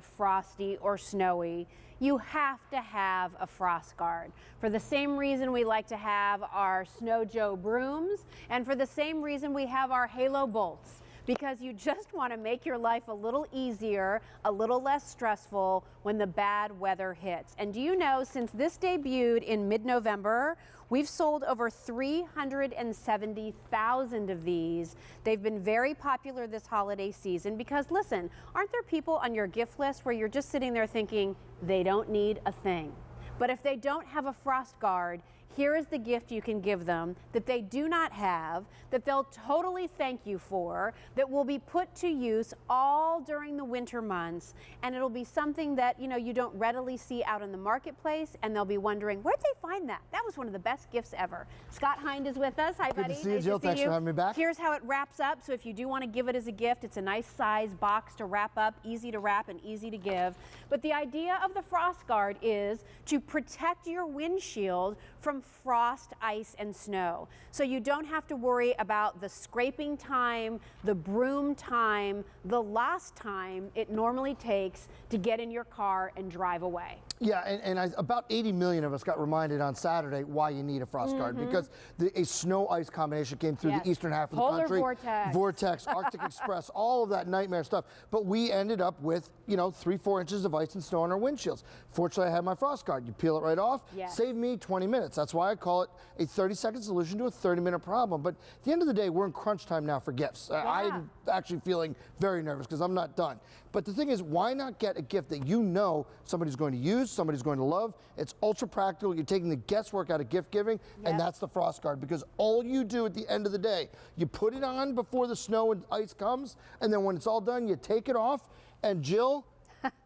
frosty or snowy, you have to have a FrostGuard. For the same reason we like to have our Snow Joe brooms, and for the same reason we have our Halo bolts, because you just want to make your life a little easier, a little less stressful when the bad weather hits. And do you know, since this debuted in mid-November, we've sold over 370,000 of these. They've been very popular this holiday season because, listen, aren't there people on your gift list where you're just sitting there thinking they don't need a thing? But if they don't have a FrostGuard, here is the gift you can give them that they do not have, that they'll totally thank you for, that will be put to use all during the winter months, and it'll be something that you don't readily see out in the marketplace, and they'll be wondering, where'd they find that? That was one of the best gifts ever. Scott Hind is with us. Hi, buddy. Good to see you, Jill. Thanks for having me back. Here's how it wraps up. So if you do want to give it as a gift, it's a nice size box to wrap up, easy to wrap and easy to give. But the idea of the FrostGuard is to protect your windshield from frost, ice, and snow. So you don't have to worry about the scraping time, the broom time, the lost time it normally takes to get in your car and drive away. Yeah, and about 80 million of us got reminded on Saturday why you need a FrostGuard, because a snow-ice combination came through the eastern half of the country. Vortex, Arctic Express, all of that nightmare stuff. But we ended up with, 3-4 inches of ice and snow on our windshields. Fortunately, I had my FrostGuard. You peel it right off, save me 20 minutes. That's why I call it a 30-second solution to a 30-minute problem. But at the end of the day, we're in crunch time now for gifts. I'm actually feeling very nervous because I'm not done. But the thing is, why not get a gift that somebody's going to use, somebody's going to love? It's ultra practical. You're taking the guesswork out of gift giving, and that's the FrostGuard, because all you do at the end of the day, you put it on before the snow and ice comes, and then when it's all done, you take it off, and Jill,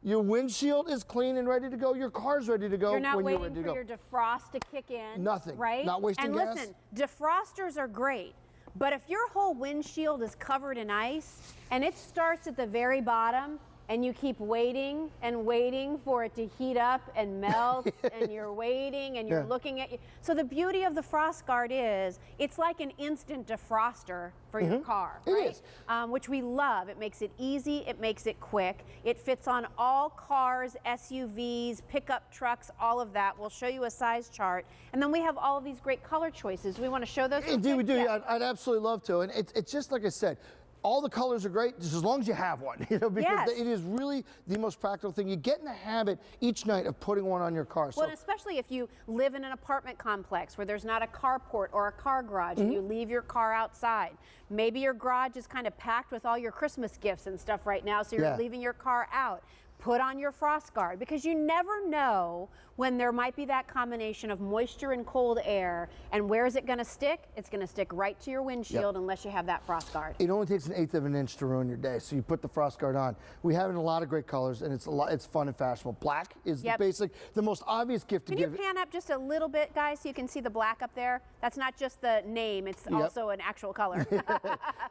your windshield is clean and ready to go. Your car's ready to go. You're not waiting for your defrost to kick in. Nothing. Right? Not wasting gas. And listen, defrosters are great, but if your whole windshield is covered in ice and it starts at the very bottom, and you keep waiting and waiting for it to heat up and melt, and you're waiting and you're looking at you. So the beauty of the FrostGuard is it's like an instant defroster for your car, right? Which we love. It makes it easy, it makes it quick. It fits on all cars, SUVs, pickup trucks, all of that. We'll show you a size chart. And then we have all of these great color choices. We want to show those. Indeed, we do. Yeah, I'd absolutely love to. And it's just like I said, all the colors are great, just as long as you have one, because it is really the most practical thing. You get in the habit each night of putting one on your car. Well, especially if you live in an apartment complex where there's not a carport or a car garage, and you leave your car outside. Maybe your garage is kind of packed with all your Christmas gifts and stuff right now, so you're leaving your car out. Put on your FrostGuard, because you never know when there might be that combination of moisture and cold air, and where is it going to stick? It's going to stick right to your windshield unless you have that FrostGuard. It only takes 1/8 of an inch to ruin your day, so you put the FrostGuard on. We have it in a lot of great colors, and it's fun and fashionable. Black is the basic, the most obvious gift to give. Can you pan up just a little bit, guys, so you can see the black up there? That's not just the name, it's also an actual color.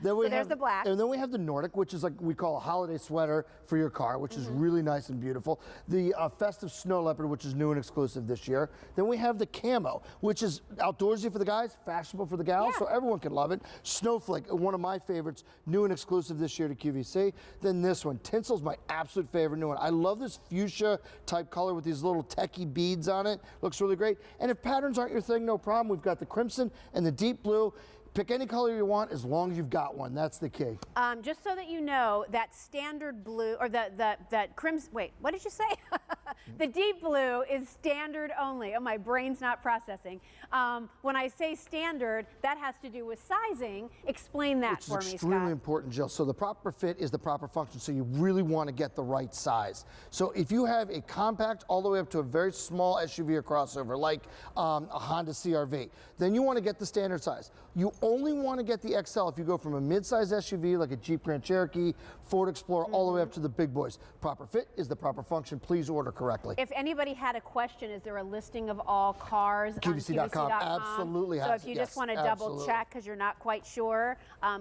There's the black. And then we have the Nordic, which is like we call a holiday sweater for your car, which is really nice and beautiful. The festive snow leopard, which is new and exclusive this year. Then we have the camo, which is outdoorsy for the guys, fashionable for the gals, so everyone can love it. Snowflake, one of my favorites, new and exclusive this year to QVC. Then this one, Tinsel's my absolute favorite new one. I love this fuchsia type color with these little techie beads on it. Looks really great. And if patterns aren't your thing, no problem. We've got the crimson and the deep blue. Pick any color you want as long as you've got one. That's the key. Just so that you know, that standard blue, or that crimson, wait, what did you say? The deep blue is standard only. Oh, my brain's not processing. When I say standard, that has to do with sizing. Explain that for me, Scott. It's extremely important, Jill. So the proper fit is the proper function, so you really want to get the right size. So if you have a compact all the way up to a very small SUV or crossover, like a Honda CR-V, then you want to get the standard size. You only want to get the XL if you go from a mid-size SUV like a Jeep Grand Cherokee, Ford Explorer, all the way up to the big boys. Proper fit is the proper function. Please order correctly. Exactly. If anybody had a question, is there a listing of all cars QVC.com? on QVC.com? Absolutely has So it. if you just want to double check because you're not quite sure,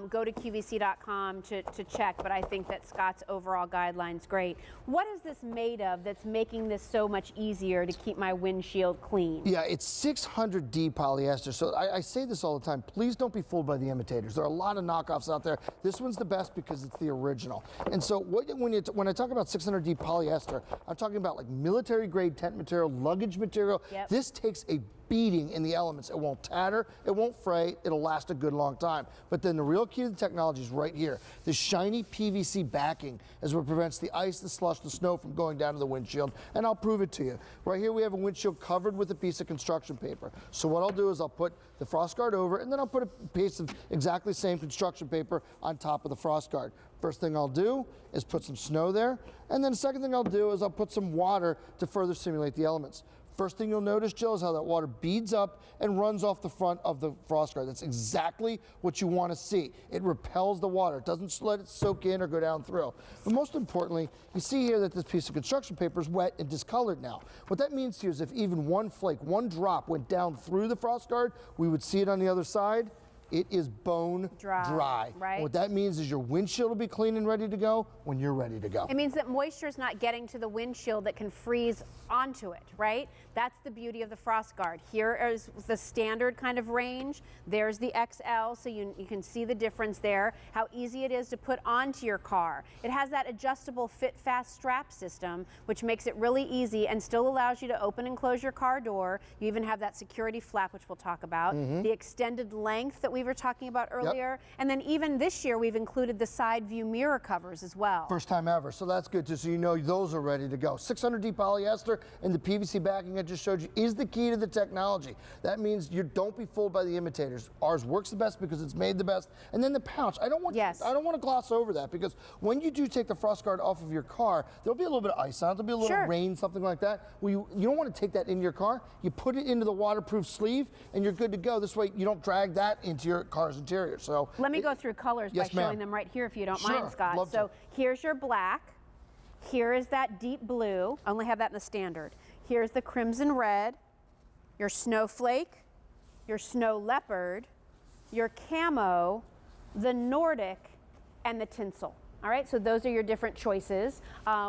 go to QVC.com to check. But I think that Scott's overall guideline's great. What is this made of that's making this so much easier to keep my windshield clean? Yeah, it's 600D polyester. So I say this all the time. Please don't be fooled by the imitators. There are a lot of knockoffs out there. This one's the best because it's the original. And so when I talk about 600D polyester, I'm talking about like military grade tent material, luggage material. Yep. This takes a beating in the elements. It won't tatter, it won't fray, it'll last a good long time. But then the real key to the technology is right here. The shiny PVC backing is what prevents the ice, the slush, the snow from going down to the windshield, and I'll prove it to you. Right here we have a windshield covered with a piece of construction paper. So what I'll do is I'll put the FrostGuard over, and then I'll put a piece of exactly the same construction paper on top of the FrostGuard. First thing I'll do is put some snow there, and then the second thing I'll do is I'll put some water to further simulate the elements. First thing you'll notice, Jill, is how that water beads up and runs off the front of the FrostGuard. That's exactly what you want to see. It repels the water. It doesn't let it soak in or go down through. But most importantly, you see here that this piece of construction paper is wet and discolored now. What that means to you is if even one flake, one drop went down through the FrostGuard, we would see it on the other side. It is bone dry. Right. And what that means is your windshield will be clean and ready to go when you're ready to go. It means that moisture is not getting to the windshield that can freeze onto it, right? That's the beauty of the FrostGuard. Here is the standard kind of range. There's the XL, so you can see the difference there, how easy it is to put onto your car. It has that adjustable fit fast strap system, which makes it really easy and still allows you to open and close your car door. You even have that security flap, which we'll talk about. The extended length that we were talking about earlier. And then even this year, we've included the side view mirror covers as well. First time ever, so that's good too, so you know those are ready to go. 600D polyester and the PVC backing I just showed you is the key to the technology. That means you don't be fooled by the imitators. Ours works the best because it's made the best. And then the pouch, I don't want to gloss over that, because when you do take the FrostGuard off of your car, there'll be a little bit of ice on it, there'll be a little rain, something like that. Well, you don't want to take that in your car. You put it into the waterproof sleeve and you're good to go. This way you don't drag that into your car's interior. So let me go through colors by showing them right here if you don't mind, Scott. So here's your black. Here is that deep blue. I only have that in the standard. Here's the crimson red, your snowflake, your snow leopard, your camo, the Nordic, and the tinsel. All right, so those are your different choices.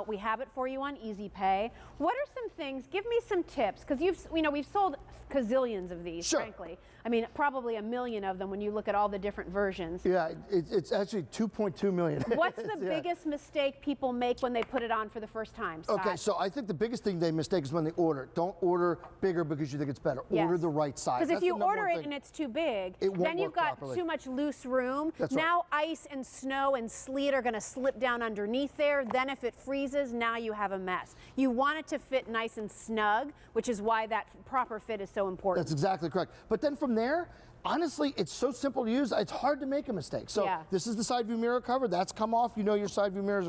We have it for you on Easy Pay. What are some things? Give me some tips, because we've sold gazillions of these, frankly. I mean, probably a million of them when you look at all the different versions. Yeah, it's actually 2.2 million. What's the biggest mistake people make when they put it on for the first time, Scott? Okay, so I think the biggest thing they mistake is when they order it. Don't order bigger because you think it's better. Order the right size. Because if you order it and it's too big, then you've got too much loose room. Now ice and snow and sleet are going to slip down underneath there. Then if it freezes, now you have a mess. You want it to fit nice and snug, which is why that proper fit is so important. That's exactly correct. But then from there, honestly, it's so simple to use, it's hard to make a mistake. So this is the side view mirror cover. That's come off. You know your side view mirrors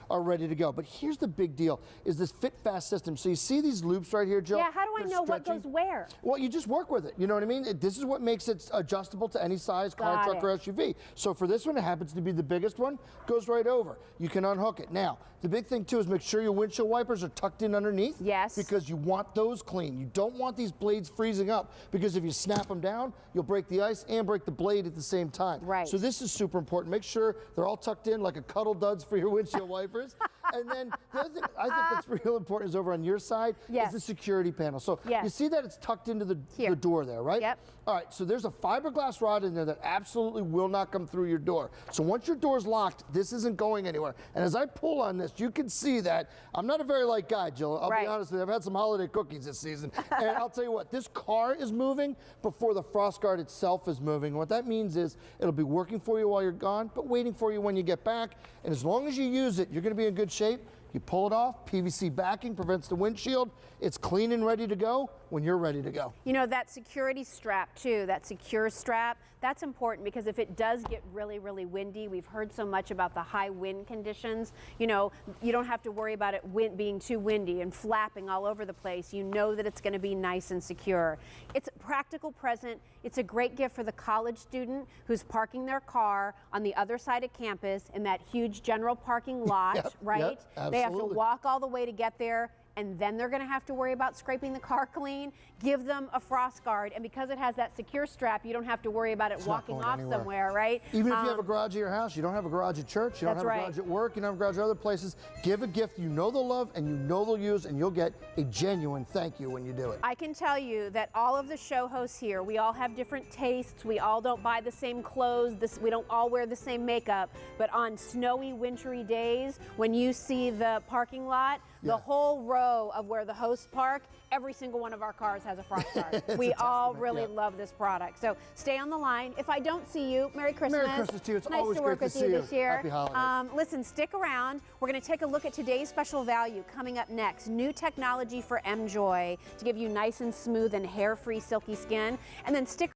are ready to go. But here's the big deal, is this fit fast system. So you see these loops right here, Jill? Yeah, how do I know what goes where? Well, you just work with it. You know what I mean? This is what makes it adjustable to any size car, truck, or SUV. So for this one, it happens to be the biggest one, goes right over. You can unhook it. Now, the big thing too is make sure your windshield wipers are tucked in underneath. Yes. Because you want those clean. You don't want these blades freezing up, because if you snap them down, you'll break the ice and break the blade at the same time. Right. So this is super important. Make sure they're all tucked in like a cuddle duds for your windshield wipers. And then the other thing I think that's real important is over on your side is the security panel. So you see that it's tucked into the door there, right? Yep. All right, so there's a fiberglass rod in there that absolutely will not come through your door. So once your door's locked, this isn't going anywhere. And as I pull on this, you can see that I'm not a very light guy, Jill. I'll be honest with you. I've had some holiday cookies this season. And I'll tell you what, this car is moving before the FrostGuard itself is moving. What that means is it'll be working for you while you're gone, but waiting for you when you get back. And as long as you use it, you're going to be in good shape. You pull it off, PVC backing prevents the windshield. It's clean and ready to go when you're ready to go. You know, that security strap too, that secure strap, that's important, because if it does get really, really windy, we've heard so much about the high wind conditions. You know, you don't have to worry about it being too windy and flapping all over the place. You know that it's going to be nice and secure. It's a practical present. It's a great gift for the college student who's parking their car on the other side of campus in that huge general parking lot, right? Yep, they have to walk all the way to get there. and then they're going to have to worry about scraping the car clean, give them a FrostGuard. And because it has that secure strap, you don't have to worry about it walking off somewhere, right? Even if you have a garage at your house, you don't have a garage at church, you don't have a garage at work, you don't have a garage at other places, give a gift you know they'll love and you know they'll use, and you'll get a genuine thank you when you do it. I can tell you that all of the show hosts here, we all have different tastes, we all don't buy the same clothes, we don't all wear the same makeup, but on snowy, wintry days, when you see the parking lot, the whole row of where the hosts park, every single one of our cars has a FrostGuard. We all really love this product. So stay on the line. If I don't see you, Merry Christmas. Merry Christmas to you. It's nice always to work great with to see you this year. Happy holidays. Listen, stick around. We're going to take a look at today's special value coming up next. New technology for MJoy to give you nice and smooth and hair-free silky skin. And then stick